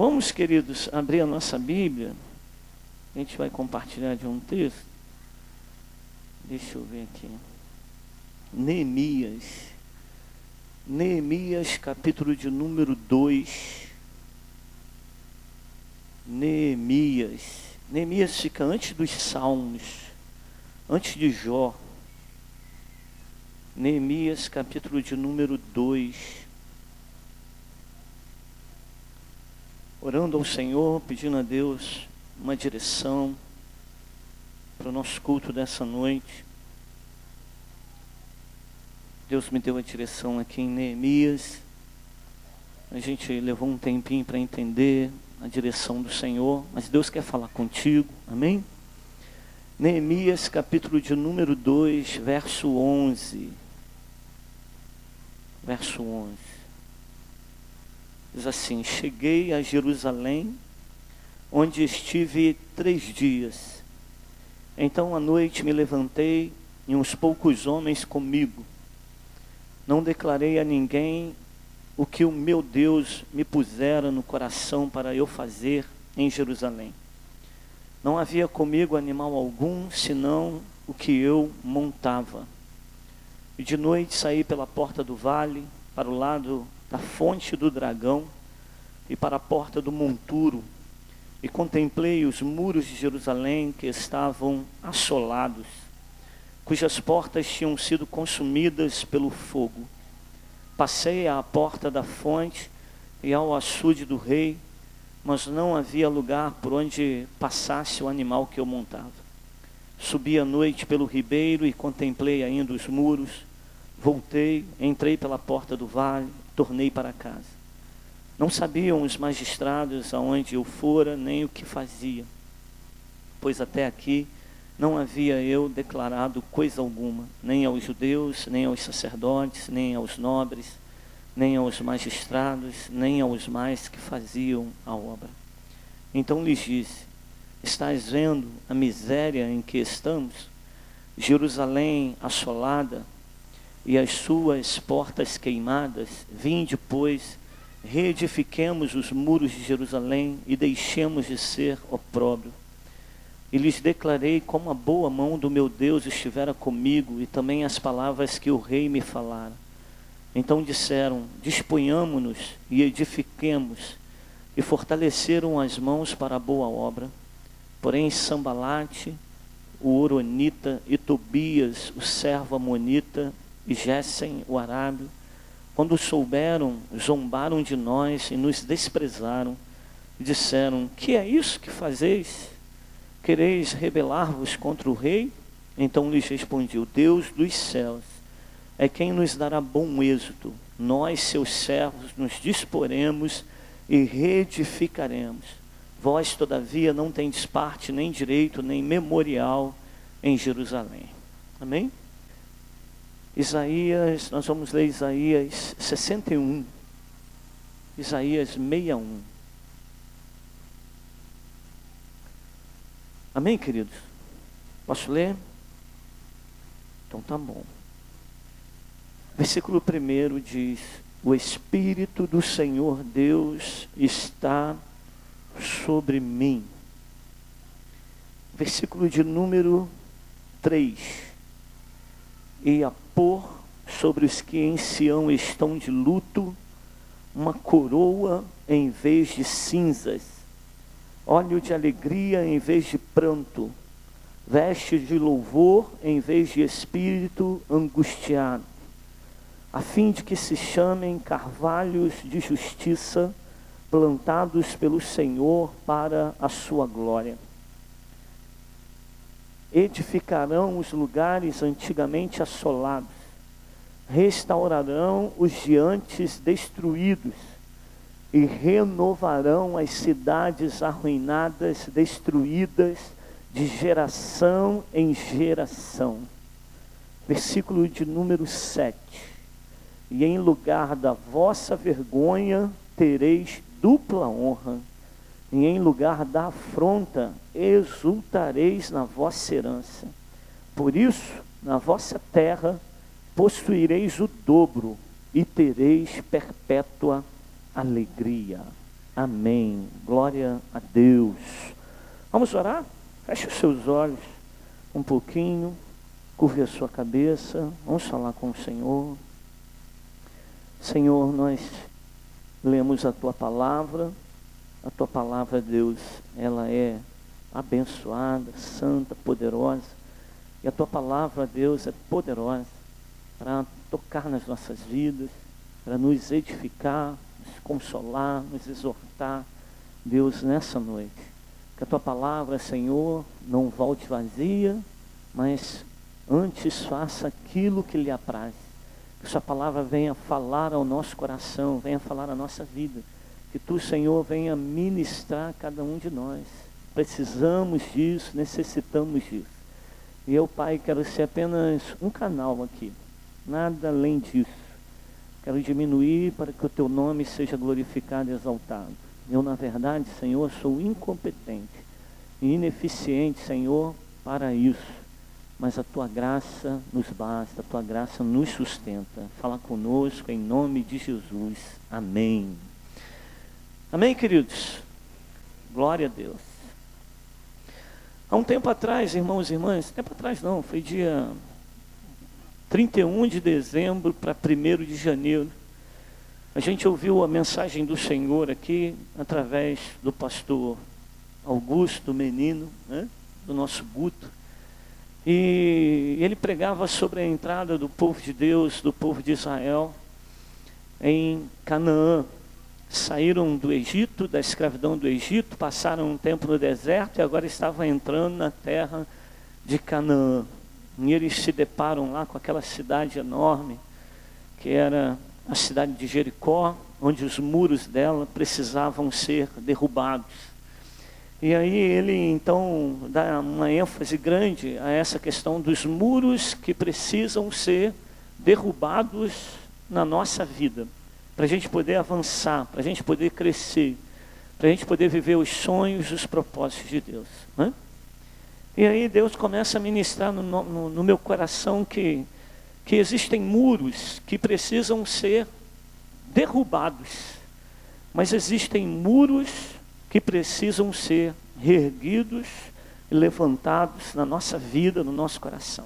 Vamos, queridos, abrir a nossa Bíblia. A gente vai compartilhar de um texto. Deixa eu ver aqui. Neemias, capítulo de número 2. Neemias fica antes dos Salmos, antes de Jó. Neemias, capítulo de número 2. Orando ao Senhor, pedindo a Deus uma direção para o nosso culto dessa noite. Deus me deu a direção aqui em Neemias. A gente levou um tempinho para entender a direção do Senhor, mas Deus quer falar contigo, amém? Neemias, capítulo de número 2, verso 11. Verso 11. Diz assim: cheguei a Jerusalém, onde estive 3 dias. Então à noite me levantei e uns poucos homens comigo. Não declarei a ninguém o que o meu Deus me pusera no coração para eu fazer em Jerusalém. Não havia comigo animal algum, senão o que eu montava. E de noite saí pela porta do vale, para o lado da fonte do dragão e para a porta do monturo, e contemplei os muros de Jerusalém que estavam assolados, cujas portas tinham sido consumidas pelo fogo. Passei à porta da fonte e ao açude do rei, mas não havia lugar por onde passasse o animal que eu montava. Subi à noite pelo ribeiro e contemplei ainda os muros. Voltei, entrei pela porta do vale, tornei para casa. Não sabiam os magistrados aonde eu fora, nem o que fazia, pois até aqui não havia eu declarado coisa alguma, nem aos judeus, nem aos sacerdotes, nem aos nobres, nem aos magistrados, nem aos mais que faziam a obra. Então lhes disse: estás vendo a miséria em que estamos? Jerusalém assolada e as suas portas queimadas. Vinde, pois, reedifiquemos os muros de Jerusalém e deixemos de ser opróbrio. E lhes declarei como a boa mão do meu Deus estivera comigo, e também as palavras que o rei me falara. Então disseram: disponhamo-nos e edifiquemos, e fortaleceram as mãos para a boa obra. Porém Sambalate, o horonita, e Tobias, o servo amonita, e Gessem, o arábio, quando souberam, zombaram de nós e nos desprezaram, e disseram: que é isso que fazeis? Quereis rebelar-vos contra o rei? Então lhes respondi: o Deus dos céus é quem nos dará bom êxito. Nós, seus servos, nos disporemos e reedificaremos. Vós, todavia, não tendes parte, nem direito, nem memorial em Jerusalém. Amém? Isaías, nós vamos ler Isaías 61, Isaías 61. Amém, queridos? Posso ler? Então tá bom. Versículo 1 diz: o Espírito do Senhor Deus está sobre mim. Versículo de número 3: e a pôr sobre os que em Sião estão de luto uma coroa em vez de cinzas, óleo de alegria em vez de pranto, veste de louvor em vez de espírito angustiado, a fim de que se chamem carvalhos de justiça, plantados pelo Senhor para a sua glória. Edificarão os lugares antigamente assolados, restaurarão os de antes destruídos, e renovarão as cidades arruinadas, destruídas de geração em geração. Versículo de número 7: e em lugar da vossa vergonha tereis dupla honra, e em lugar da afronta exultareis na vossa herança. Por isso, na vossa terra possuireis o dobro, e tereis perpétua alegria. Amém. Glória a Deus. Vamos orar? Feche os seus olhos um pouquinho, curve a sua cabeça, vamos falar com o Senhor. Senhor, nós lemos a Tua palavra, Deus, ela é abençoada, santa, poderosa, e a Tua palavra, Deus, é poderosa para tocar nas nossas vidas, para nos edificar, nos consolar, nos exortar, Deus, nessa noite. Que a Tua palavra, Senhor, não volte vazia, mas antes faça aquilo que lhe apraz. Que Sua palavra venha falar ao nosso coração, venha falar à nossa vida. Que Tu, Senhor, venha ministrar a cada um de nós. Precisamos disso, necessitamos disso. E eu, Pai, quero ser apenas um canal aqui, nada além disso. Quero diminuir para que o Teu nome seja glorificado e exaltado. Eu, na verdade, Senhor, sou incompetente e ineficiente, Senhor, para isso. Mas a Tua graça nos basta, a Tua graça nos sustenta. Fala conosco em nome de Jesus. Amém. Amém, queridos? Glória a Deus. Há um tempo atrás, irmãos e irmãs, tempo atrás não, foi dia 31 de dezembro para 1º de janeiro. A gente ouviu a mensagem do Senhor aqui, através do pastor Augusto Menino, né, do nosso Guto. E ele pregava sobre a entrada do povo de Deus, do povo de Israel, em Canaã. Saíram do Egito, da escravidão do Egito, passaram um tempo no deserto e agora estavam entrando na terra de Canaã. E eles se deparam lá com aquela cidade enorme, que era a cidade de Jericó, onde os muros dela precisavam ser derrubados. E aí ele então dá uma ênfase grande a essa questão dos muros que precisam ser derrubados na nossa vida, para a gente poder avançar, para a gente poder crescer, para a gente poder viver os sonhos, os propósitos de Deus, né? E aí Deus começa a ministrar no meu coração que existem muros que precisam ser derrubados, mas existem muros que precisam ser reerguidos e levantados na nossa vida, no nosso coração.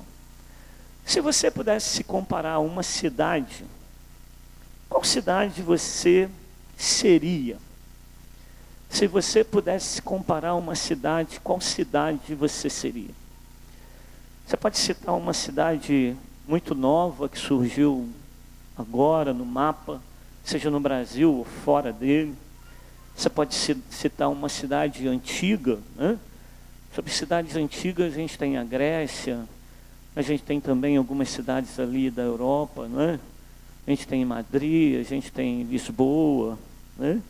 Se você pudesse se comparar a uma cidade, qual cidade você seria? Se você pudesse se comparar a uma cidade, qual cidade você seria? Você pode citar uma cidade muito nova que surgiu agora no mapa, seja no Brasil ou fora dele. Você pode citar uma cidade antiga, né? Sobre cidades antigas a gente tem a Grécia, a gente tem também algumas cidades ali da Europa, né? A gente tem Madrid, a gente tem Lisboa, né?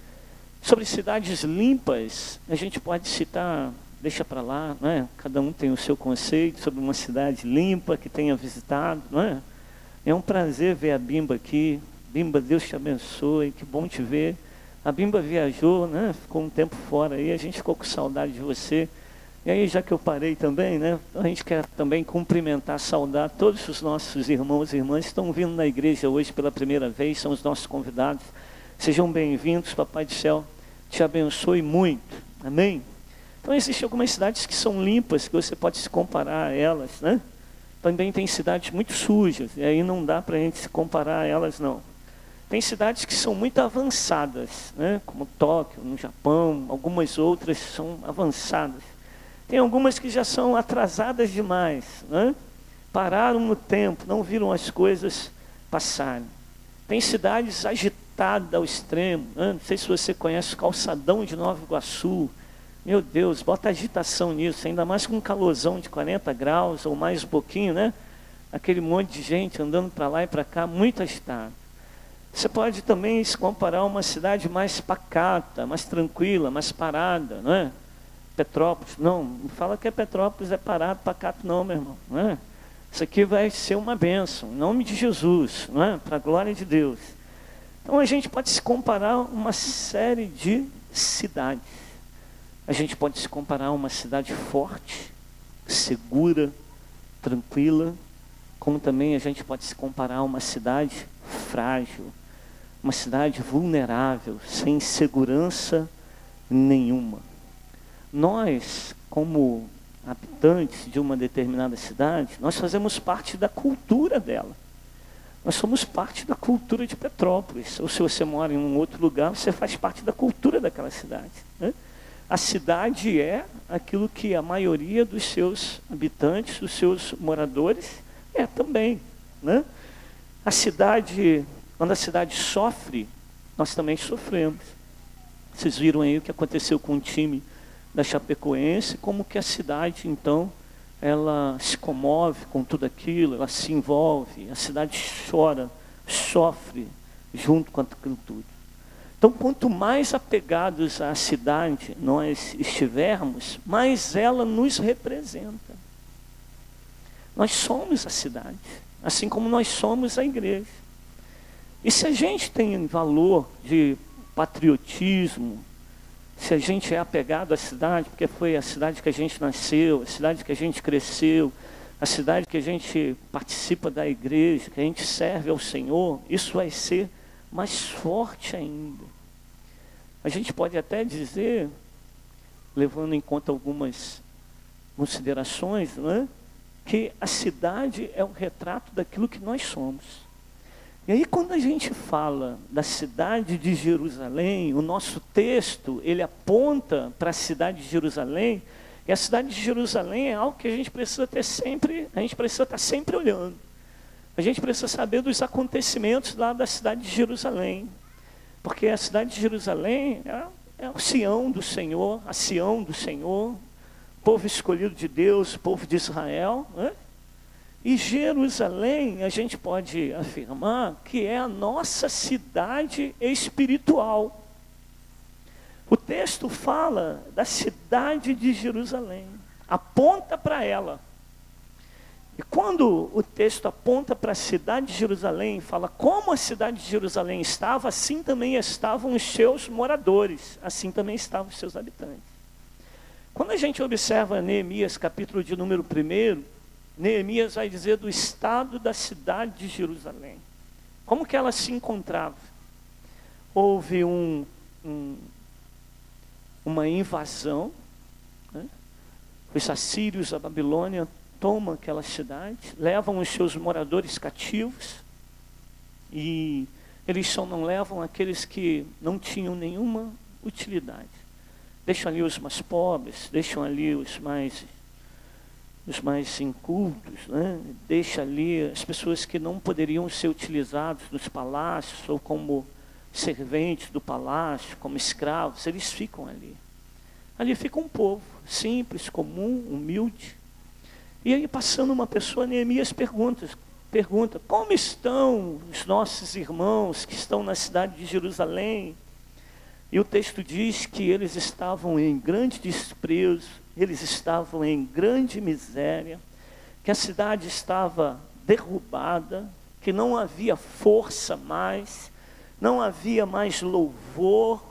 Sobre cidades limpas, a gente pode citar, deixa para lá, né? Cada um tem o seu conceito sobre uma cidade limpa que tenha visitado, não é? É um prazer ver a Bimba aqui. Bimba, Deus te abençoe, que bom te ver. A Bimba viajou, né? Ficou um tempo fora aí, a gente ficou com saudade de você. E aí, já que eu parei também, né? A gente quer também cumprimentar, saudar todos os nossos irmãos e irmãs que estão vindo na igreja hoje pela primeira vez, são os nossos convidados. Sejam bem-vindos, Papai do Céu te abençoe muito. Amém? Então, existem algumas cidades que são limpas, que você pode se comparar a elas, né? Também tem cidades muito sujas, e aí não dá para a gente se comparar a elas, não. Tem cidades que são muito avançadas, né? Como Tóquio, no Japão, algumas outras são avançadas. Tem algumas que já são atrasadas demais, né? Pararam no tempo, não viram as coisas passarem. Tem cidades agitadas ao extremo, né? Não sei se você conhece o calçadão de Nova Iguaçu. Meu Deus, bota agitação nisso, ainda mais com um calorzão de 40 graus ou mais um pouquinho, né? Aquele monte de gente andando para lá e para cá, muito agitado. Você pode também se comparar a uma cidade mais pacata, mais tranquila, mais parada, não é? Petrópolis, não fala que Petrópolis é parado, pacato não, meu irmão, não é? Isso aqui vai ser uma bênção, em nome de Jesus, não é? Para a glória de Deus. Então a gente pode se comparar a uma série de cidades. A gente pode se comparar a uma cidade forte, segura, tranquila, como também a gente pode se comparar a uma cidade frágil, uma cidade vulnerável, sem segurança nenhuma. Nós, como habitantes de uma determinada cidade, nós fazemos parte da cultura dela. Nós somos parte da cultura de Petrópolis. Ou se você mora em um outro lugar, você faz parte da cultura daquela cidade, né? A cidade é aquilo que a maioria dos seus habitantes, dos seus moradores, é também, né? A cidade, quando a cidade sofre, nós também sofremos. Vocês viram aí o que aconteceu com o time da Chapecoense, como que a cidade, então, ela se comove com tudo aquilo, ela se envolve, a cidade chora, sofre junto com aquilo tudo. Então, quanto mais apegados à cidade nós estivermos, mais ela nos representa. Nós somos a cidade, assim como nós somos a igreja. E se a gente tem valor de patriotismo, se a gente é apegado à cidade, porque foi a cidade que a gente nasceu, a cidade que a gente cresceu, a cidade que a gente participa da igreja, que a gente serve ao Senhor, isso vai ser mais forte ainda. A gente pode até dizer, levando em conta algumas considerações, né, que a cidade é o retrato daquilo que nós somos. E aí, quando a gente fala da cidade de Jerusalém, o nosso texto, ele aponta para a cidade de Jerusalém, e a cidade de Jerusalém é algo que a gente precisa ter sempre, a gente precisa estar sempre olhando. A gente precisa saber dos acontecimentos lá da cidade de Jerusalém, porque a cidade de Jerusalém é o Sião do Senhor, a Sião do Senhor, povo escolhido de Deus, povo de Israel, né? E Jerusalém, a gente pode afirmar que é a nossa cidade espiritual. O texto fala da cidade de Jerusalém, aponta para ela. E quando o texto aponta para a cidade de Jerusalém, fala como a cidade de Jerusalém estava, assim também estavam os seus moradores, assim também estavam os seus habitantes. Quando a gente observa Neemias, capítulo de número 1, Neemias vai dizer do estado da cidade de Jerusalém. Como que ela se encontrava? Houve uma invasão, né? Os assírios, a Babilônia, tomam aquela cidade, levam os seus moradores cativos, e eles só não levam aqueles que não tinham nenhuma utilidade. Deixam ali os mais pobres, deixam ali os mais incultos, né? Deixa ali as pessoas que não poderiam ser utilizados nos palácios, ou como serventes do palácio, como escravos, eles ficam ali. Ali fica um povo simples, comum, humilde. E aí, passando uma pessoa, Neemias pergunta, como estão os nossos irmãos que estão na cidade de Jerusalém? E o texto diz que eles estavam em grande desprezo, eles estavam em grande miséria, que a cidade estava derrubada, que não havia força mais, não havia mais louvor,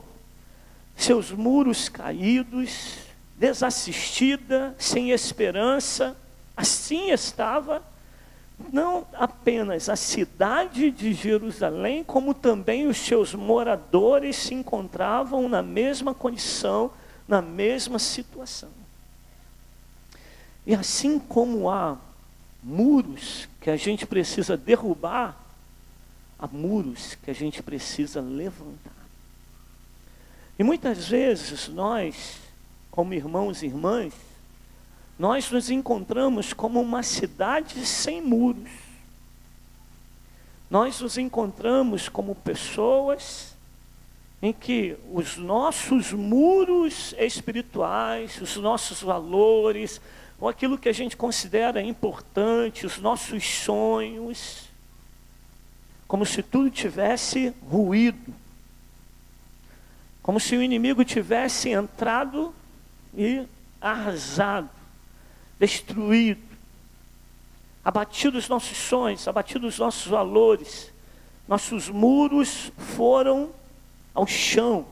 seus muros caídos, desassistida, sem esperança. Assim estava não apenas a cidade de Jerusalém, como também os seus moradores se encontravam na mesma condição, na mesma situação. E assim como há muros que a gente precisa derrubar, há muros que a gente precisa levantar. E muitas vezes nós, como irmãos e irmãs, nós nos encontramos como uma cidade sem muros. Nós nos encontramos como pessoas em que os nossos muros espirituais, os nossos valores, ou aquilo que a gente considera importante, os nossos sonhos, como se tudo tivesse ruído, como se o inimigo tivesse entrado e arrasado, destruído, abatido os nossos sonhos, abatido os nossos valores. Nossos muros foram ao chão.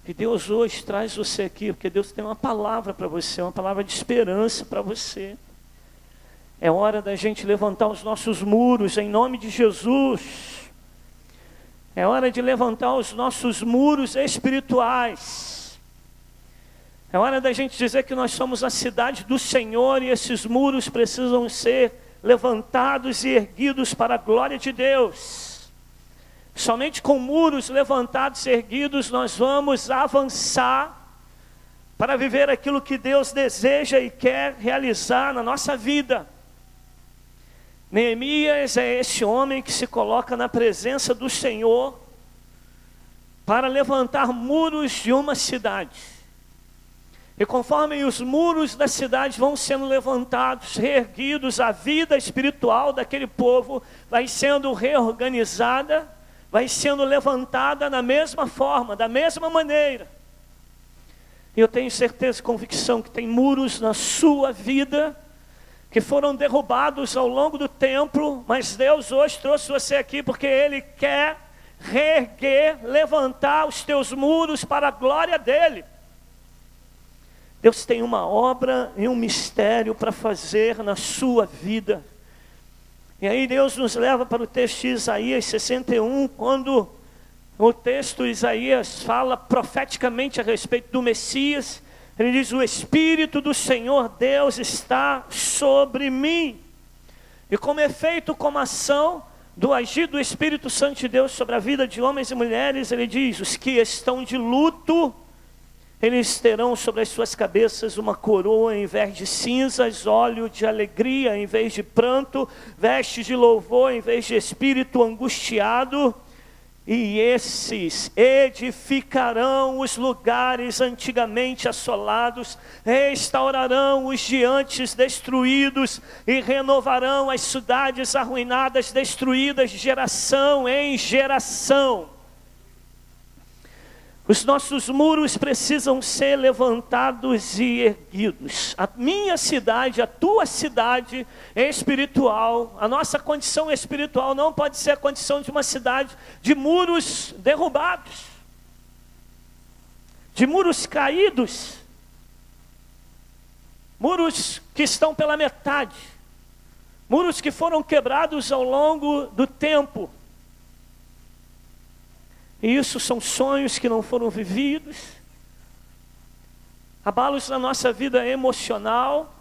E Deus hoje traz você aqui, porque Deus tem uma palavra para você, uma palavra de esperança para você. É hora da gente levantar os nossos muros em nome de Jesus. É hora de levantar os nossos muros espirituais. É hora da gente dizer que nós somos a cidade do Senhor e esses muros precisam ser levantados e erguidos para a glória de Deus. Somente com muros levantados e erguidos nós vamos avançar para viver aquilo que Deus deseja e quer realizar na nossa vida. Neemias é esse homem que se coloca na presença do Senhor para levantar muros de uma cidade. E conforme os muros da cidade vão sendo levantados, reerguidos, a vida espiritual daquele povo vai sendo reorganizada, vai sendo levantada na mesma forma, da mesma maneira. E eu tenho certeza e convicção que tem muros na sua vida que foram derrubados ao longo do tempo, mas Deus hoje trouxe você aqui porque Ele quer reerguer, levantar os teus muros para a glória dEle. Deus tem uma obra e um mistério para fazer na sua vida. E aí Deus nos leva para o texto de Isaías 61, quando o texto Isaías fala profeticamente a respeito do Messias. Ele diz: o Espírito do Senhor Deus está sobre mim. E como efeito, como ação do agir do Espírito Santo de Deus sobre a vida de homens e mulheres, ele diz: os que estão de luto, eles terão sobre as suas cabeças uma coroa em vez de cinzas, óleo de alegria em vez de pranto, vestes de louvor em vez de espírito angustiado. E esses edificarão os lugares antigamente assolados, restaurarão os diantes destruídos e renovarão as cidades arruinadas, destruídas de geração em geração. Os nossos muros precisam ser levantados e erguidos. A minha cidade, a tua cidade espiritual, a nossa condição espiritual não pode ser a condição de uma cidade de muros derrubados, de muros caídos, muros que estão pela metade, muros que foram quebrados ao longo do tempo. E isso são sonhos que não foram vividos, abalos na nossa vida emocional,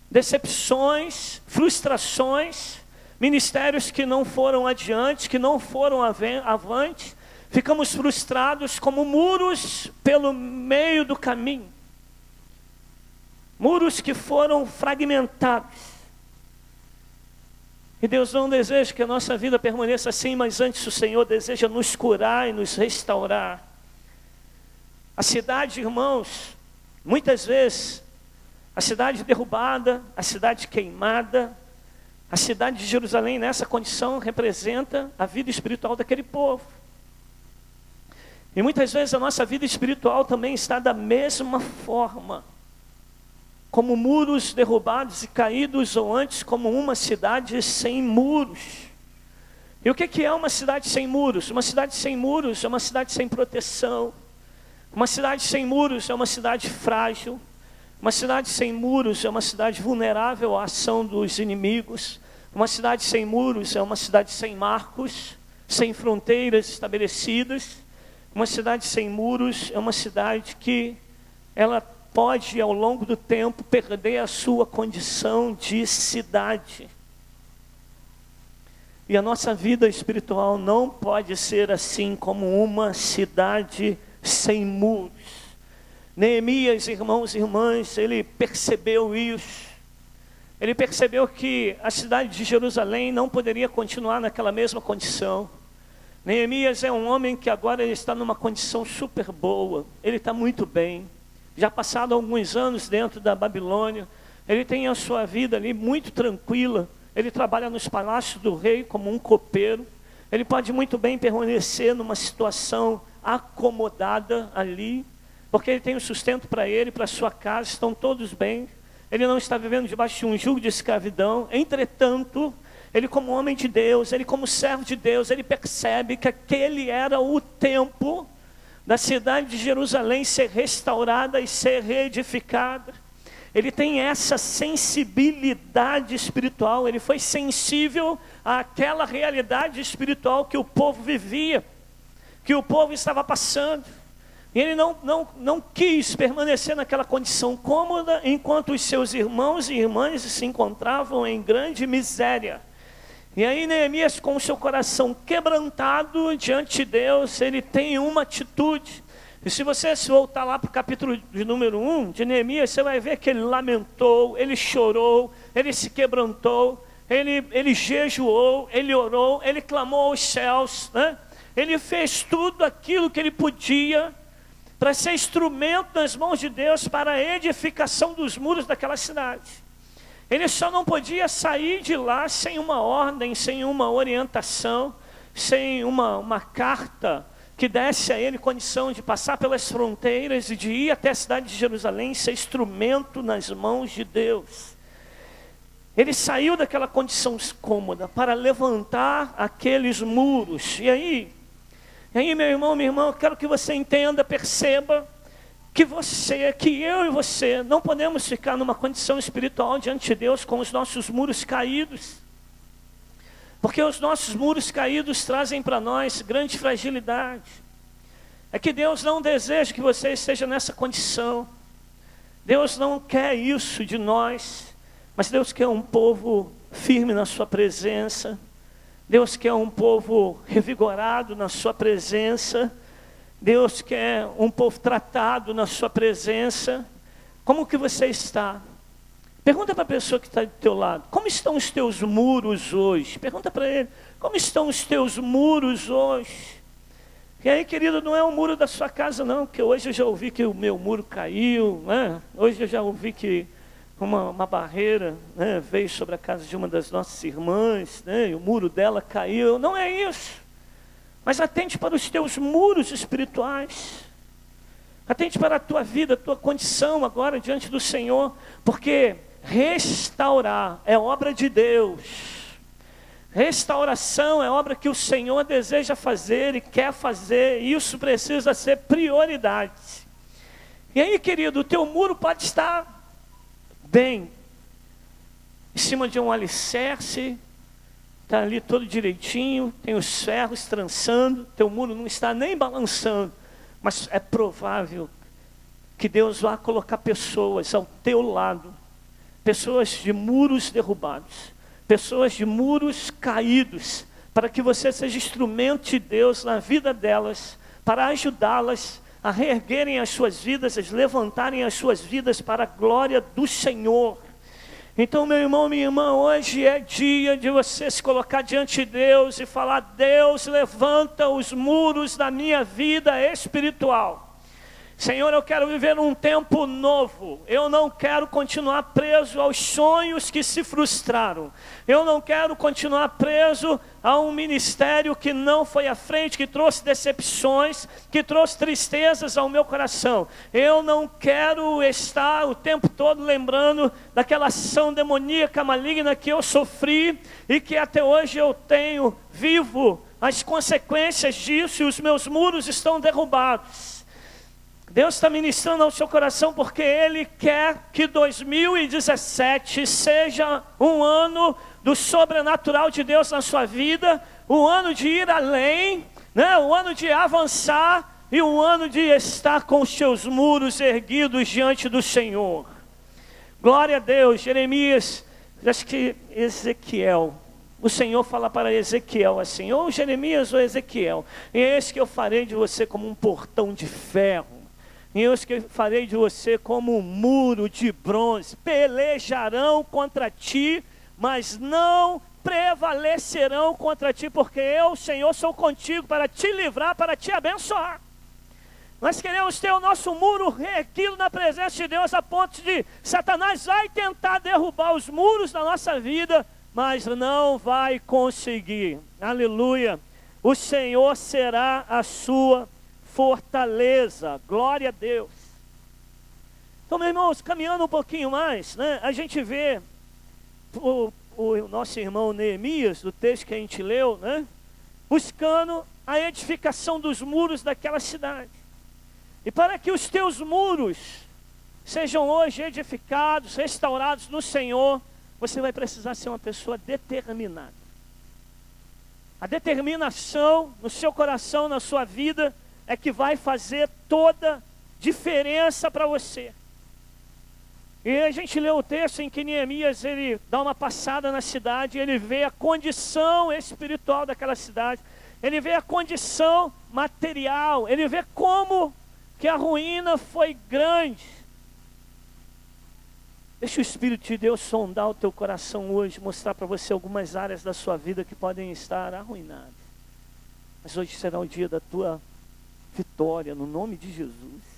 decepções, frustrações, ministérios que não foram adiante, que não foram avante. Ficamos frustrados como muros pelo meio do caminho, muros que foram fragmentados. E Deus não deseja que a nossa vida permaneça assim, mas antes o Senhor deseja nos curar e nos restaurar. A cidade, irmãos, muitas vezes, a cidade derrubada, a cidade queimada, a cidade de Jerusalém nessa condição representa a vida espiritual daquele povo. E muitas vezes a nossa vida espiritual também está da mesma forma, como muros derrubados e caídos, ou antes como uma cidade sem muros. E o que é uma cidade sem muros? Uma cidade sem muros é uma cidade sem proteção. Uma cidade sem muros é uma cidade frágil. Uma cidade sem muros é uma cidade vulnerável à ação dos inimigos. Uma cidade sem muros é uma cidade sem marcos, sem fronteiras estabelecidas. Uma cidade sem muros é uma cidade que ela pode, ao longo do tempo, perder a sua condição de cidade. E a nossa vida espiritual não pode ser assim, como uma cidade sem muros. Neemias, irmãos e irmãs, ele percebeu isso. Ele percebeu que a cidade de Jerusalém não poderia continuar naquela mesma condição. Neemias é um homem que agora ele está numa condição super boa. Ele está muito bem. Já passado alguns anos dentro da Babilônia, ele tem a sua vida ali muito tranquila. Ele trabalha nos palácios do rei como um copeiro. Ele pode muito bem permanecer numa situação acomodada ali, porque ele tem o sustento para ele, para sua casa, estão todos bem. Ele não está vivendo debaixo de um jugo de escravidão. Entretanto, ele como homem de Deus, ele como servo de Deus, ele percebe que aquele era o tempo da cidade de Jerusalém ser restaurada e ser reedificada. ele tem essa sensibilidade espiritual, ele foi sensível àquela realidade espiritual que o povo vivia, que o povo estava passando. E ele não quis permanecer naquela condição cômoda, enquanto os seus irmãos e irmãs se encontravam em grande miséria. E aí Neemias, com o seu coração quebrantado diante de Deus, ele tem uma atitude. E se você voltar lá para o capítulo de número 1 de Neemias, você vai ver que ele lamentou, ele chorou, ele se quebrantou, ele jejuou, ele orou, ele clamou aos céus, né? Ele fez tudo aquilo que ele podia para ser instrumento nas mãos de Deus para a edificação dos muros daquela cidade. Ele só não podia sair de lá sem uma ordem, sem uma orientação, sem uma carta que desse a ele condição de passar pelas fronteiras e de ir até a cidade de Jerusalém, ser instrumento nas mãos de Deus. Ele saiu daquela condição cômoda para levantar aqueles muros. E aí, meu irmão, minha irmã, eu quero que você entenda, perceba, que eu e você, não podemos ficar numa condição espiritual diante de Deus com os nossos muros caídos. Porque os nossos muros caídos trazem para nós grande fragilidade. É que Deus não deseja que você esteja nessa condição. Deus não quer isso de nós. Mas Deus quer um povo firme na sua presença. Deus quer um povo revigorado na sua presença. Deus quer um povo tratado na sua presença. Como que você está? Pergunta para a pessoa que está do teu lado. Como estão os teus muros hoje? Pergunta para ele. Como estão os teus muros hoje? E aí, querido, não é o muro da sua casa não. Porque hoje eu já ouvi que o meu muro caiu, né? Hoje eu já ouvi que uma barreira, né, veio sobre a casa de uma das nossas irmãs, né, e o muro dela caiu. Não é isso. Mas atente para os teus muros espirituais. Atente para a tua vida, a tua condição agora diante do Senhor. Porque restaurar é obra de Deus. Restauração é obra que o Senhor deseja fazer e quer fazer. E isso precisa ser prioridade. E aí, querido, o teu muro pode estar bem em cima de um alicerce, está ali todo direitinho, tem os ferros trançando, teu muro não está nem balançando, mas é provável que Deus vá colocar pessoas ao teu lado, pessoas de muros derrubados, pessoas de muros caídos, para que você seja instrumento de Deus na vida delas, para ajudá-las a reerguerem as suas vidas, a levantarem as suas vidas para a glória do Senhor. Então, meu irmão, minha irmã, hoje é dia de você se colocar diante de Deus e falar: Deus, levanta os muros da minha vida espiritual. Senhor, eu quero viver um tempo novo. Eu não quero continuar preso aos sonhos que se frustraram. Eu não quero continuar preso a um ministério que não foi à frente, que trouxe decepções, que trouxe tristezas ao meu coração. Eu não quero estar o tempo todo lembrando daquela ação demoníaca maligna que eu sofri e que até hoje eu tenho vivo as consequências disso, e os meus muros estão derrubados. Deus está ministrando ao seu coração porque Ele quer que 2017 seja um ano do sobrenatural de Deus na sua vida, um ano de ir além, né? Um ano de avançar e um ano de estar com os seus muros erguidos diante do Senhor. Glória a Deus. Jeremias, acho que Ezequiel, o Senhor fala para Ezequiel assim: ou Jeremias ou Ezequiel, e eis que eu farei de você como um portão de ferro, e eu farei de você como um muro de bronze. Pelejarão contra ti, mas não prevalecerão contra ti, porque eu, Senhor, sou contigo para te livrar, para te abençoar. Nós queremos ter o nosso muro reerguido na presença de Deus, a ponto de Satanás vai tentar derrubar os muros da nossa vida, mas não vai conseguir. Aleluia. O Senhor será a sua fortaleza. Glória a Deus. Então, meus irmãos, caminhando um pouquinho mais, né, a gente vê o nosso irmão Neemias, do texto que a gente leu, né, buscando a edificação dos muros daquela cidade. E para que os teus muros sejam hoje edificados, restaurados no Senhor, você vai precisar ser uma pessoa determinada. A determinação no seu coração, na sua vida, é que vai fazer toda diferença para você. E a gente lê o texto em que Neemias, ele dá uma passada na cidade, ele vê a condição espiritual daquela cidade, ele vê a condição material, ele vê como que a ruína foi grande. Deixa o Espírito de Deus sondar o teu coração hoje, mostrar para você algumas áreas da sua vida que podem estar arruinadas. Mas hoje será o dia da tua vitória, no nome de Jesus.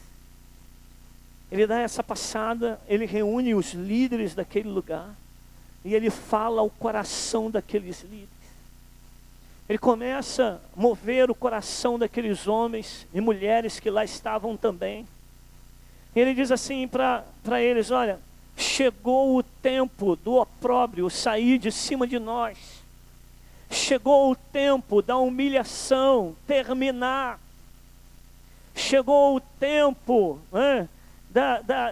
Ele dá essa passada, ele reúne os líderes daquele lugar, e ele fala ao coração daqueles líderes. Ele começa a mover o coração daqueles homens e mulheres que lá estavam também. E ele diz assim para eles: olha, chegou o tempo do opróbrio sair de cima de nós. Chegou o tempo da humilhação terminar. Chegou o tempo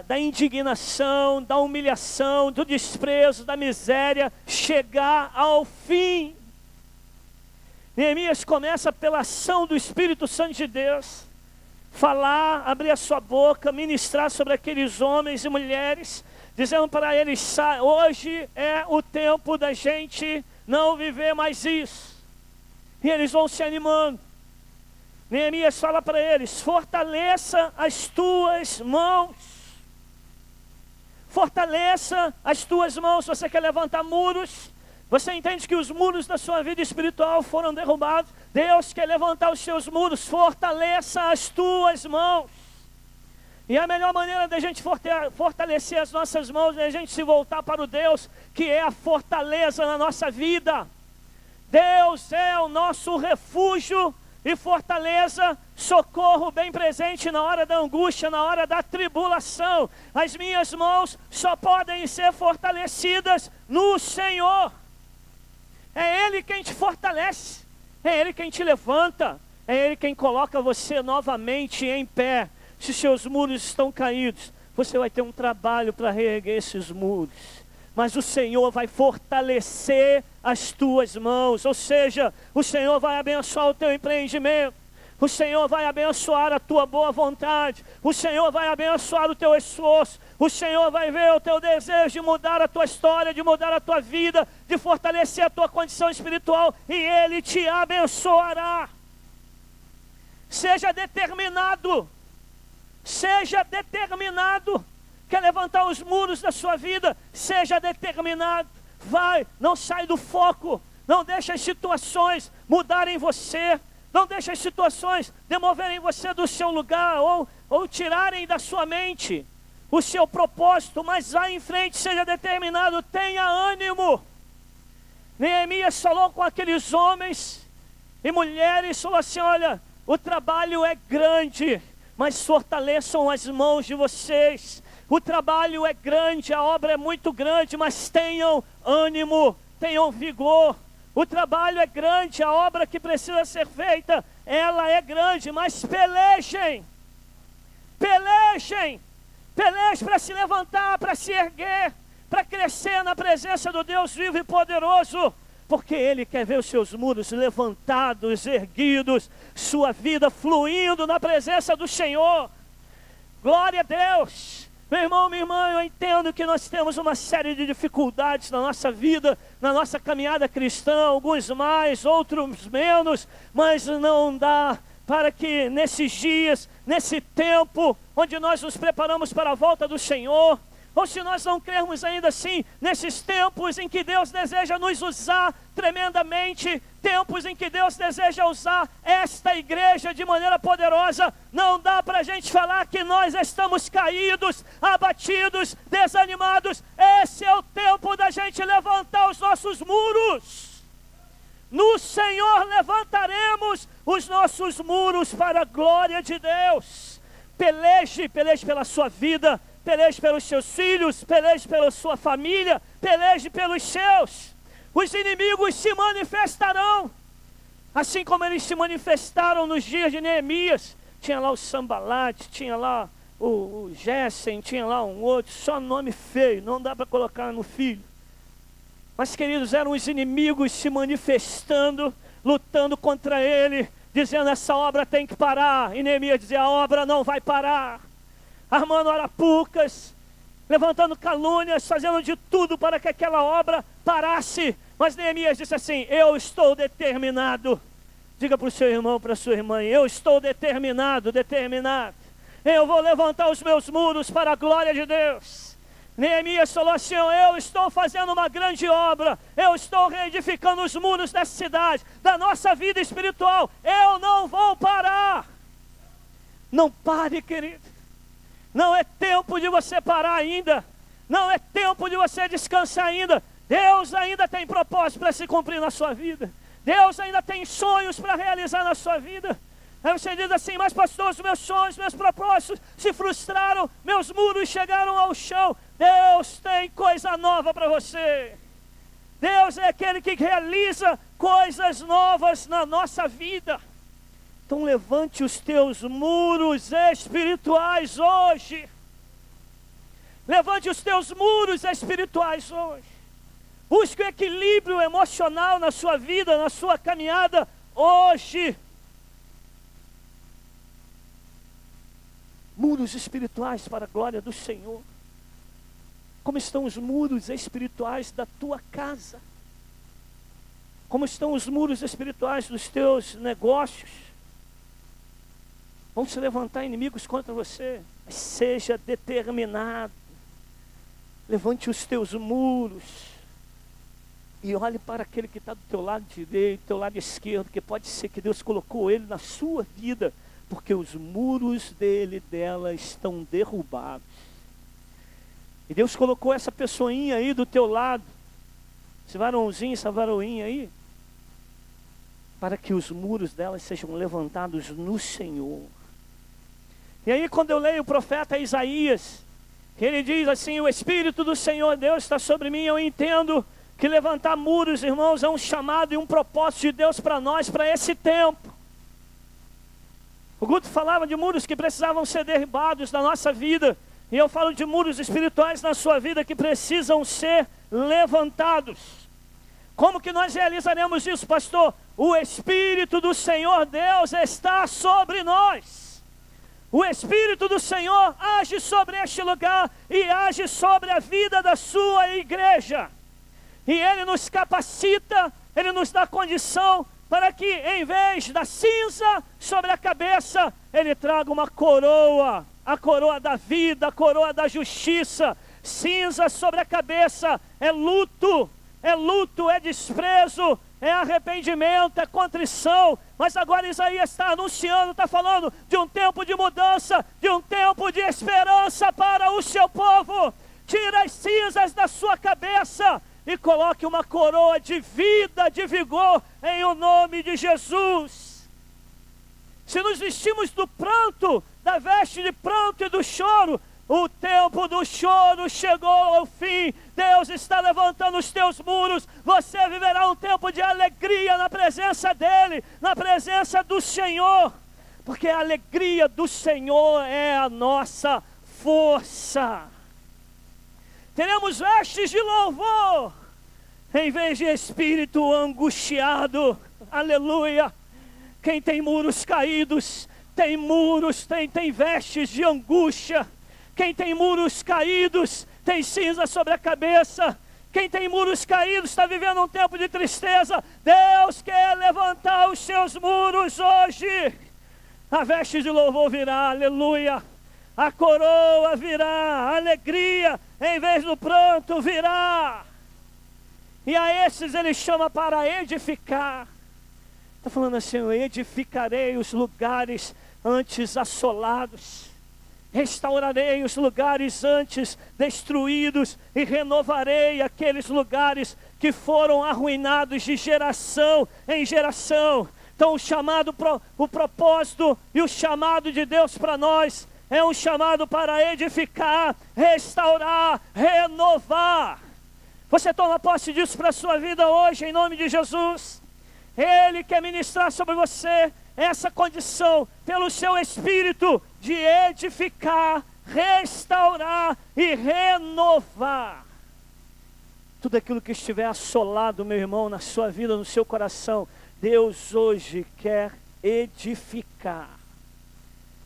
da indignação, da humilhação, do desprezo, da miséria chegar ao fim. Neemias começa pela ação do Espírito Santo de Deus, falar, abrir a sua boca, ministrar sobre aqueles homens e mulheres, dizendo para eles: hoje é o tempo da gente não viver mais isso. E eles vão se animando. Neemias fala para eles: fortaleça as tuas mãos. Fortaleça as tuas mãos. Você quer levantar muros? Você entende que os muros da sua vida espiritual foram derrubados? Deus quer levantar os seus muros. Fortaleça as tuas mãos. E a melhor maneira da gente fortalecer as nossas mãos é a gente se voltar para o Deus que é a fortaleza na nossa vida. Deus é o nosso refúgio e fortaleza, socorro bem presente na hora da angústia, na hora da tribulação. As minhas mãos só podem ser fortalecidas no Senhor. É Ele quem te fortalece, é Ele quem te levanta, é Ele quem coloca você novamente em pé. Se seus muros estão caídos, você vai ter um trabalho para reerguer esses muros. Mas o Senhor vai fortalecer as tuas mãos, ou seja, o Senhor vai abençoar o teu empreendimento, o Senhor vai abençoar a tua boa vontade, o Senhor vai abençoar o teu esforço, o Senhor vai ver o teu desejo de mudar a tua história, de mudar a tua vida, de fortalecer a tua condição espiritual, e Ele te abençoará. Seja determinado, seja determinado. Quer levantar os muros da sua vida? Seja determinado. Vai, não sai do foco. Não deixe as situações mudarem você. Não deixe as situações demoverem você do seu lugar ou tirarem da sua mente o seu propósito. Mas vá em frente, seja determinado, tenha ânimo. Neemias falou com aqueles homens e mulheres, falou assim: olha, o trabalho é grande, mas fortaleçam as mãos de vocês. O trabalho é grande, a obra é muito grande, mas tenham ânimo, tenham vigor. O trabalho é grande, a obra que precisa ser feita, ela é grande, mas pelejem. Pelejem. Pelejem para se levantar, para se erguer, para crescer na presença do Deus vivo e poderoso. Porque Ele quer ver os seus muros levantados, erguidos, sua vida fluindo na presença do Senhor. Glória a Deus. Meu irmão, minha irmã, eu entendo que nós temos uma série de dificuldades na nossa vida, na nossa caminhada cristã, alguns mais, outros menos, mas não dá para que nesses dias, nesse tempo, onde nós nos preparamos para a volta do Senhor, ou se nós não crermos ainda assim, nesses tempos em que Deus deseja nos usar tremendamente, tempos em que Deus deseja usar esta igreja de maneira poderosa, não dá para a gente falar que nós estamos caídos, abatidos, desanimados. Esse é o tempo da gente levantar os nossos muros. No Senhor levantaremos os nossos muros para a glória de Deus. Peleje pela sua vida, peleje pelos seus filhos, peleje pela sua família, peleje pelos seus. Os inimigos se manifestarão, assim como eles se manifestaram nos dias de Neemias. Tinha lá o Sambalate, tinha lá o Gessen, tinha lá um outro, só nome feio, não dá para colocar no filho. Mas, queridos, eram os inimigos se manifestando, lutando contra ele, dizendo: essa obra tem que parar. E Neemias dizia: a obra não vai parar. Armando arapucas, levantando calúnias, fazendo de tudo para que aquela obra parasse. Mas Neemias disse assim: eu estou determinado. Diga para o seu irmão, para a sua irmã: eu estou determinado. Eu vou levantar os meus muros para a glória de Deus. Neemias falou assim: eu estou fazendo uma grande obra, eu estou reedificando os muros dessa cidade, da nossa vida espiritual, eu não vou parar. Não pare, querido. Não é tempo de você parar ainda, não é tempo de você descansar ainda. Deus ainda tem propósito para se cumprir na sua vida, Deus ainda tem sonhos para realizar na sua vida. Aí você diz assim: mas pastor, os meus sonhos, meus propósitos se frustraram, meus muros chegaram ao chão. Deus tem coisa nova para você. Deus é aquele que realiza coisas novas na nossa vida. Então levante os teus muros espirituais hoje. Levante os teus muros espirituais hoje. Busque o equilíbrio emocional na sua vida, na sua caminhada hoje. Muros espirituais para a glória do Senhor. Como estão os muros espirituais da tua casa? Como estão os muros espirituais dos teus negócios? Vão se levantar inimigos contra você. Mas seja determinado. Levante os teus muros. E olhe para aquele que está do teu lado direito, do teu lado esquerdo, que pode ser que Deus colocou ele na sua vida, porque os muros dele e dela estão derrubados. E Deus colocou essa pessoinha aí do teu lado, esse varãozinho, essa varoinha aí, para que os muros delas sejam levantados no Senhor. E aí quando eu leio o profeta Isaías, ele diz assim: o Espírito do Senhor Deus está sobre mim. Eu entendo que levantar muros, irmãos, é um chamado e um propósito de Deus para nós, para esse tempo. O Guto falava de muros que precisavam ser derribados na nossa vida. E eu falo de muros espirituais na sua vida que precisam ser levantados. Como que nós realizaremos isso, pastor? O Espírito do Senhor Deus está sobre nós. O Espírito do Senhor age sobre este lugar e age sobre a vida da sua igreja. E Ele nos capacita, Ele nos dá condição para que, em vez da cinza sobre a cabeça, Ele traga uma coroa, a coroa da vida, a coroa da justiça. Cinza sobre a cabeça é luto, é desprezo, é arrependimento, é contrição. Mas agora Isaías está anunciando, está falando de um tempo de mudança, de um tempo de esperança para o seu povo. Tira as cinzas da sua cabeça e coloque uma coroa de vida, de vigor, em o nome de Jesus. Se nos vestimos do pranto, da veste de pranto e do choro, o tempo do choro chegou ao fim. Deus está levantando os teus muros. Você viverá um tempo de alegria na presença dEle, na presença do Senhor, porque a alegria do Senhor é a nossa força. Teremos vestes de louvor, em vez de espírito angustiado. Aleluia. Quem tem muros caídos, tem muros, tem vestes de angústia. Quem tem muros caídos, tem cinza sobre a cabeça. Quem tem muros caídos está vivendo um tempo de tristeza. Deus quer levantar os seus muros hoje. A veste de louvor virá, aleluia. A coroa virá, a alegria, em vez do pranto, virá. E a esses Ele chama para edificar. Está falando assim: eu edificarei os lugares antes assolados. Restaurarei os lugares antes destruídos e renovarei aqueles lugares que foram arruinados de geração em geração. Então o propósito e o chamado de Deus para nós é um chamado para edificar, restaurar, renovar. Você toma posse disso para a sua vida hoje, em nome de Jesus. Ele quer ministrar sobre você essa condição, pelo seu espírito, de edificar, restaurar e renovar. Tudo aquilo que estiver assolado, meu irmão, na sua vida, no seu coração, Deus hoje quer edificar.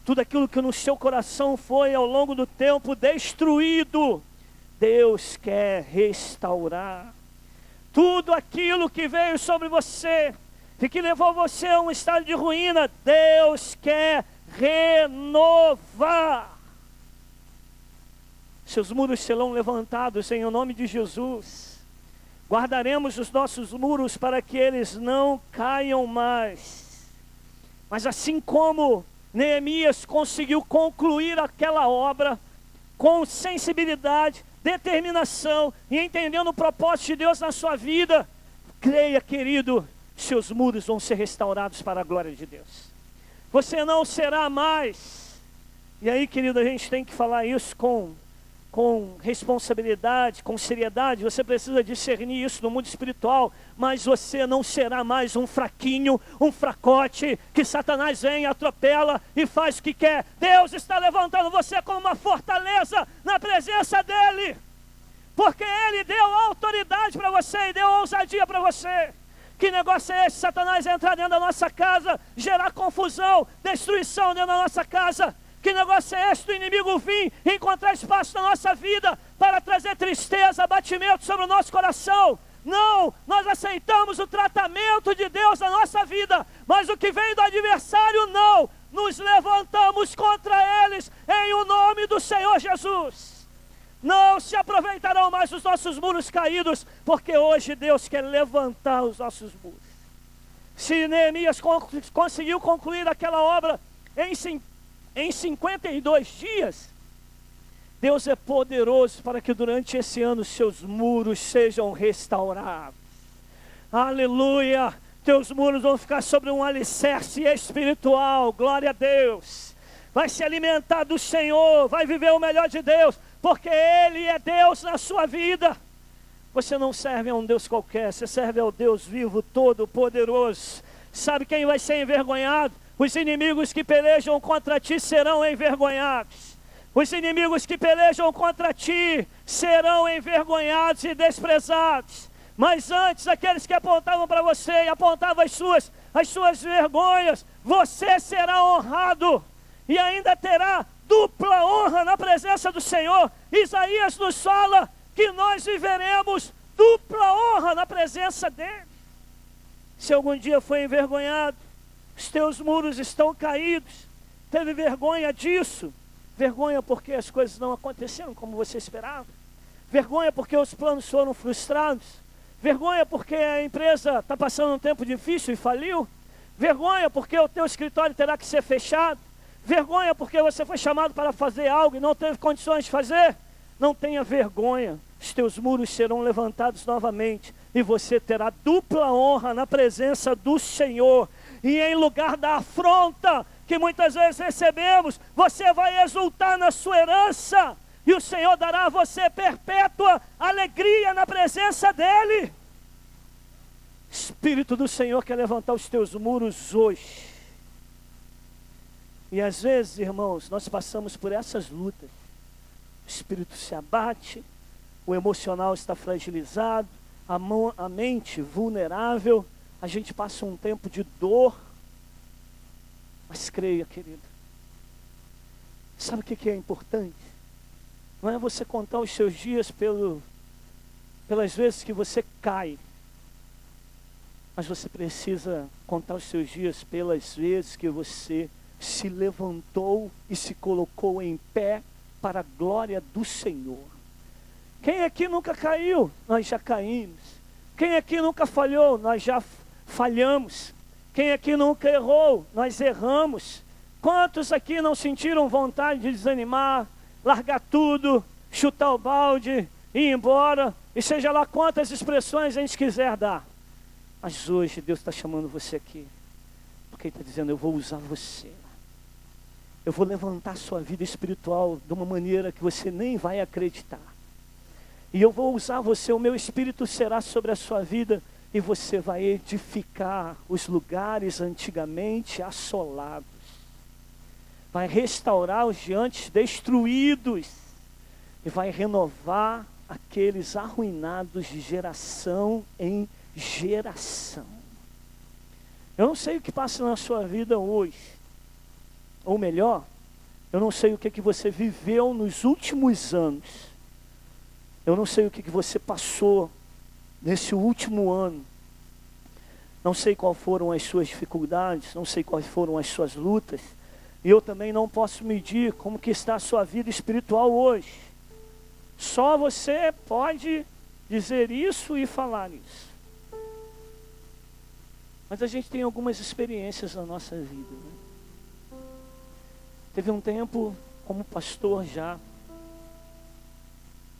Tudo aquilo que no seu coração foi ao longo do tempo destruído, Deus quer restaurar. Tudo aquilo que veio sobre você e que levou você a um estado de ruína, Deus quer renovar. Seus muros serão levantados em nome de Jesus. Guardaremos os nossos muros para que eles não caiam mais. Mas assim como Neemias conseguiu concluir aquela obra com sensibilidade, determinação e entendendo o propósito de Deus na sua vida, creia, querido, seus muros vão ser restaurados para a glória de Deus. Você não será mais. E aí, querido, a gente tem que falar isso com responsabilidade, com seriedade. Você precisa discernir isso no mundo espiritual. Mas você não será mais um fraquinho, um fracote que Satanás vem, atropela e faz o que quer. Deus está levantando você como uma fortaleza na presença dEle, porque Ele deu autoridade para você e deu ousadia para você. Que negócio é esse? Satanás entrar dentro da nossa casa, gerar confusão, destruição dentro da nossa casa. Que negócio é esse do inimigo vir e encontrar espaço na nossa vida para trazer tristeza, abatimento sobre o nosso coração? Não, nós aceitamos o tratamento de Deus na nossa vida, mas o que vem do adversário não. Nos levantamos contra eles em o nome do Senhor Jesus. Não se aproveitarão mais dos nossos muros caídos, porque hoje Deus quer levantar os nossos muros. Se Neemias conseguiu concluir aquela obra em 52 dias, Deus é poderoso para que durante esse ano seus muros sejam restaurados. Aleluia! Teus muros vão ficar sobre um alicerce espiritual, glória a Deus. Vai se alimentar do Senhor, vai viver o melhor de Deus, porque Ele é Deus na sua vida. Você não serve a um Deus qualquer, você serve ao Deus vivo, todo-poderoso. Sabe quem vai ser envergonhado? Os inimigos que pelejam contra ti serão envergonhados. Os inimigos que pelejam contra ti serão envergonhados e desprezados. Mas antes, aqueles que apontavam para você e apontavam as suas vergonhas, você será honrado e ainda terá dupla honra na presença do Senhor. Isaías nos fala que nós viveremos dupla honra na presença dEle. Se algum dia foi envergonhado, os teus muros estão caídos, teve vergonha disso, vergonha porque as coisas não aconteceram como você esperava, vergonha porque os planos foram frustrados, vergonha porque a empresa está passando um tempo difícil e faliu, vergonha porque o teu escritório terá que ser fechado, vergonha porque você foi chamado para fazer algo e não teve condições de fazer. Não tenha vergonha, os teus muros serão levantados novamente e você terá dupla honra na presença do Senhor. E em lugar da afronta que muitas vezes recebemos, você vai exultar na sua herança e o Senhor dará a você perpétua alegria na presença dEle. Espírito do Senhor quer levantar os teus muros hoje. E às vezes, irmãos, nós passamos por essas lutas. O espírito se abate, o emocional está fragilizado, a mente vulnerável, a gente passa um tempo de dor. Mas creia, querido, sabe o que é importante? Não é você contar os seus dias pelas vezes que você cai, mas você precisa contar os seus dias pelas vezes que você se levantou e se colocou em pé para a glória do Senhor. Quem aqui nunca caiu? Nós já caímos. Quem aqui nunca falhou? Nós já falhamos. Quem aqui nunca errou? Nós erramos. Quantos aqui não sentiram vontade de desanimar, largar tudo, chutar o balde, ir embora, e seja lá quantas expressões a gente quiser dar? Mas hoje Deus está chamando você aqui, porque Ele está dizendo: eu vou usar você. Eu vou levantar sua vida espiritual de uma maneira que você nem vai acreditar. E eu vou usar você, o meu Espírito será sobre a sua vida, e você vai edificar os lugares antigamente assolados. vai restaurar os diantes destruídos e vai renovar aqueles arruinados de geração em geração. Eu não sei o que passa na sua vida hoje, ou melhor, eu não sei o que você viveu nos últimos anos. Eu não sei o que você passou nesse último ano. Não sei quais foram as suas dificuldades, não sei quais foram as suas lutas. E eu também não posso medir como que está a sua vida espiritual hoje. Só você pode dizer isso e falar isso. Mas a gente tem algumas experiências na nossa vida, né? Teve um tempo, como pastor já,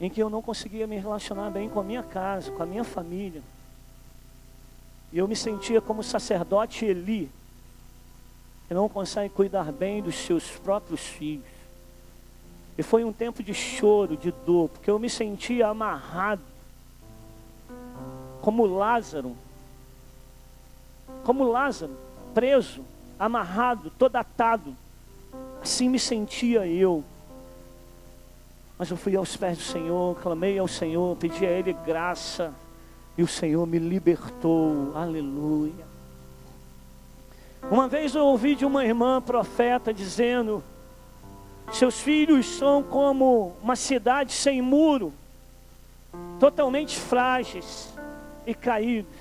em que eu não conseguia me relacionar bem com a minha casa, com a minha família. E eu me sentia como sacerdote Eli, que não consegue cuidar bem dos seus próprios filhos. E foi um tempo de choro, de dor, porque eu me sentia amarrado, como Lázaro, preso, amarrado, todo atado. Assim me sentia eu. Mas eu fui aos pés do Senhor, clamei ao Senhor, pedi a Ele graça, e o Senhor me libertou, aleluia. Uma vez eu ouvi de uma irmã profeta dizendo: seus filhos são como uma cidade sem muro, totalmente frágeis e caídos,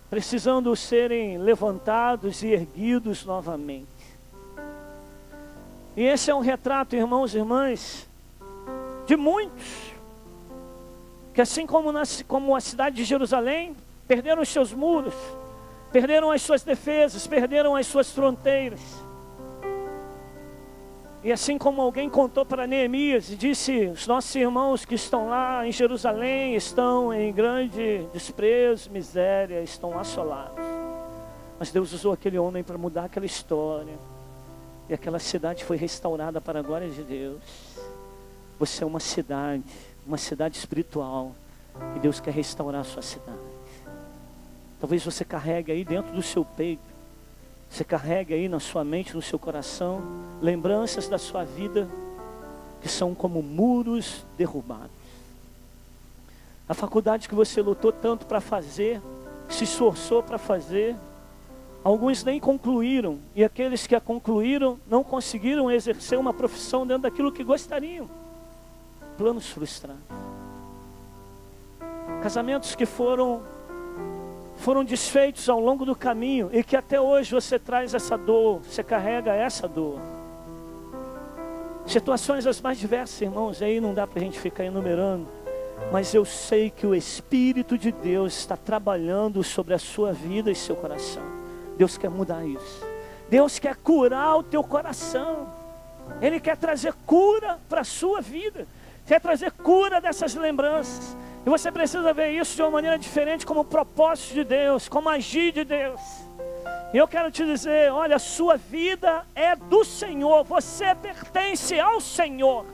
precisando serem levantados e erguidos novamente. E esse é um retrato, irmãos e irmãs, de muitos, que assim como a cidade de Jerusalém, perderam os seus muros, perderam as suas defesas, perderam as suas fronteiras. E assim como alguém contou para Neemias e disse: os nossos irmãos que estão lá em Jerusalém estão em grande desprezo, miséria, estão assolados. Mas Deus usou aquele homem para mudar aquela história, e aquela cidade foi restaurada para a glória de Deus. Você é uma cidade espiritual, e Deus quer restaurar a sua cidade. Talvez você carregue aí dentro do seu peito, você carregue aí na sua mente, no seu coração, lembranças da sua vida que são como muros derrubados. A faculdade que você lutou tanto para fazer, se esforçou para fazer, alguns nem concluíram, e aqueles que a concluíram não conseguiram exercer uma profissão dentro daquilo que gostariam. Planos frustrados. Casamentos que foram desfeitos ao longo do caminho, e que até hoje você traz essa dor, você carrega essa dor. Situações as mais diversas, irmãos, aí não dá para a gente ficar enumerando, mas eu sei que o Espírito de Deus está trabalhando sobre a sua vida e seu coração. Deus quer mudar isso. Deus quer curar o teu coração. Ele quer trazer cura para a sua vida, quer trazer cura dessas lembranças. E você precisa ver isso de uma maneira diferente, como propósito de Deus, como agir de Deus. E eu quero te dizer, olha, a sua vida é do Senhor, você pertence ao Senhor,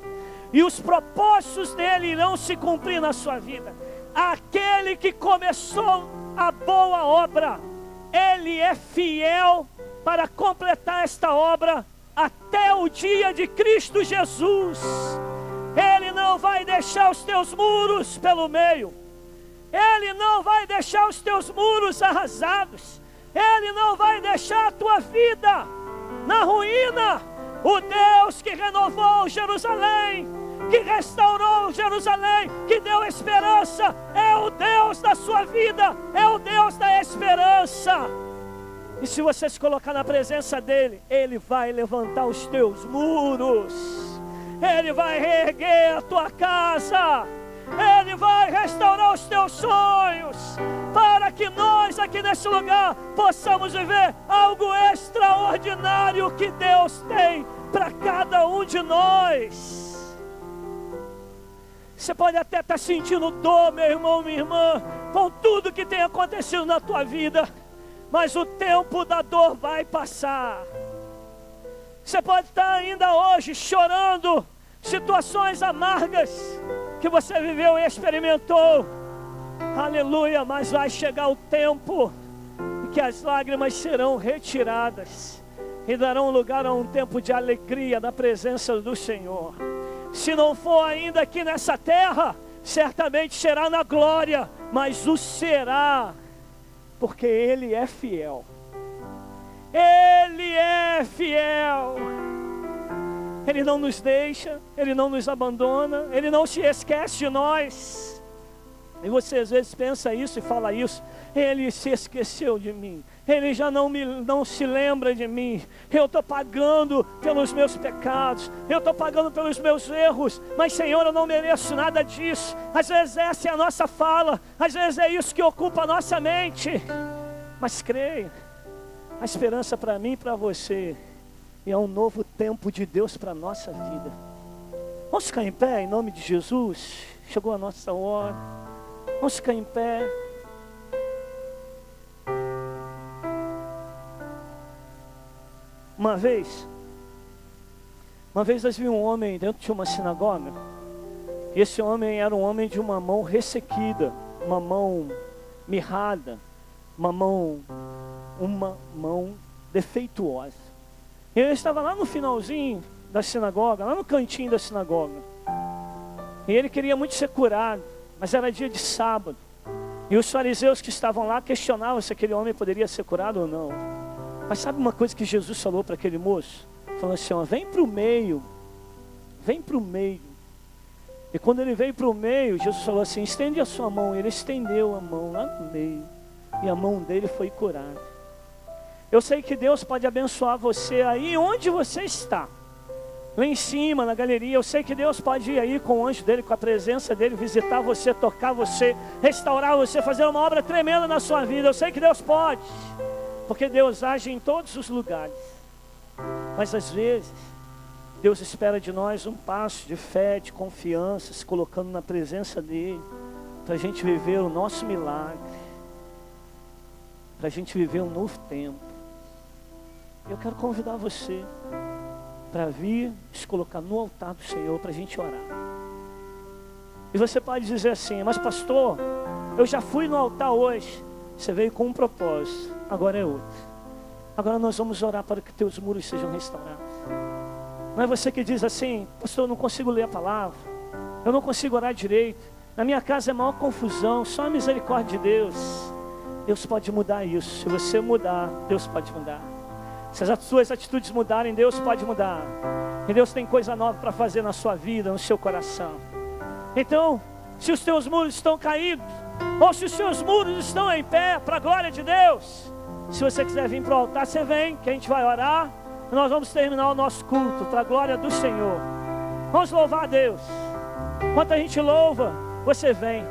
e os propósitos dele irão se cumprir na sua vida. Aquele que começou a boa obra, ele é fiel para completar esta obra até o dia de Cristo Jesus. Ele não vai deixar os teus muros pelo meio. Ele não vai deixar os teus muros arrasados. Ele não vai deixar a tua vida na ruína. O Deus que renovou Jerusalém, que restaurou Jerusalém, que deu esperança, é o Deus da sua vida, é o Deus da esperança. E se você se colocar na presença dele, ele vai levantar os teus muros. Ele vai reerguer a tua casa. Ele vai restaurar os teus sonhos, para que nós aqui nesse lugar possamos viver algo extraordinário que Deus tem para cada um de nós. Você pode até estar sentindo dor, meu irmão, minha irmã, com tudo que tem acontecido na tua vida, mas o tempo da dor vai passar. Você pode estar ainda hoje chorando situações amargas que você viveu e experimentou, aleluia, mas vai chegar o tempo em que as lágrimas serão retiradas, e darão lugar a um tempo de alegria na presença do Senhor. Se não for ainda aqui nessa terra, certamente será na glória, mas o será, porque Ele é fiel. Ele é fiel. Ele não nos deixa, Ele não nos abandona, Ele não se esquece de nós. E você às vezes pensa isso e fala isso: Ele se esqueceu de mim, Ele já não se lembra de mim. Eu estou pagando pelos meus pecados, eu estou pagando pelos meus erros, mas Senhor, eu não mereço nada disso. Às vezes essa é a nossa fala, às vezes é isso que ocupa a nossa mente. Mas creia, a esperança para mim e para você é um novo tempo de Deus para a nossa vida. Vamos ficar em pé em nome de Jesus. Chegou a nossa hora. Vamos ficar em pé. Uma vez nós vimos um homem dentro de uma sinagoga. E esse homem era um homem de uma mão ressequida, uma mão mirrada, uma mão defeituosa. E ele estava lá no finalzinho da sinagoga, lá no cantinho da sinagoga. E ele queria muito ser curado, mas era dia de sábado. E os fariseus que estavam lá questionavam se aquele homem poderia ser curado ou não. Mas sabe uma coisa que Jesus falou para aquele moço? Falou assim: ó, vem para o meio. Vem para o meio. E quando ele veio para o meio, Jesus falou assim: estende a sua mão. Ele estendeu a mão lá no meio. E a mão dele foi curada. Eu sei que Deus pode abençoar você aí onde você está. Lá em cima, na galeria. Eu sei que Deus pode ir aí com o anjo dele, com a presença dele, visitar você, tocar você, restaurar você, fazer uma obra tremenda na sua vida. Eu sei que Deus pode, porque Deus age em todos os lugares. Mas às vezes Deus espera de nós um passo de fé, de confiança, se colocando na presença dele, para a gente viver o nosso milagre, para a gente viver um novo tempo. Eu quero convidar você para vir se colocar no altar do Senhor para a gente orar. E você pode dizer assim: mas pastor, eu já fui no altar hoje. Você veio com um propósito, agora é outro. Agora nós vamos orar para que teus muros sejam restaurados. Não é você que diz assim: pastor, eu não consigo ler a palavra, eu não consigo orar direito, na minha casa é maior confusão, só a misericórdia de Deus. Deus pode mudar isso. Se você mudar, Deus pode mudar. Se as suas atitudes mudarem, Deus pode mudar. E Deus tem coisa nova para fazer na sua vida, no seu coração. Então, se os teus muros estão caídos, ou se os seus muros estão em pé, para a glória de Deus, se você quiser vir para o altar, você vem, que a gente vai orar. E nós vamos terminar o nosso culto, para a glória do Senhor. Vamos louvar a Deus. Enquanto a gente louva, você vem.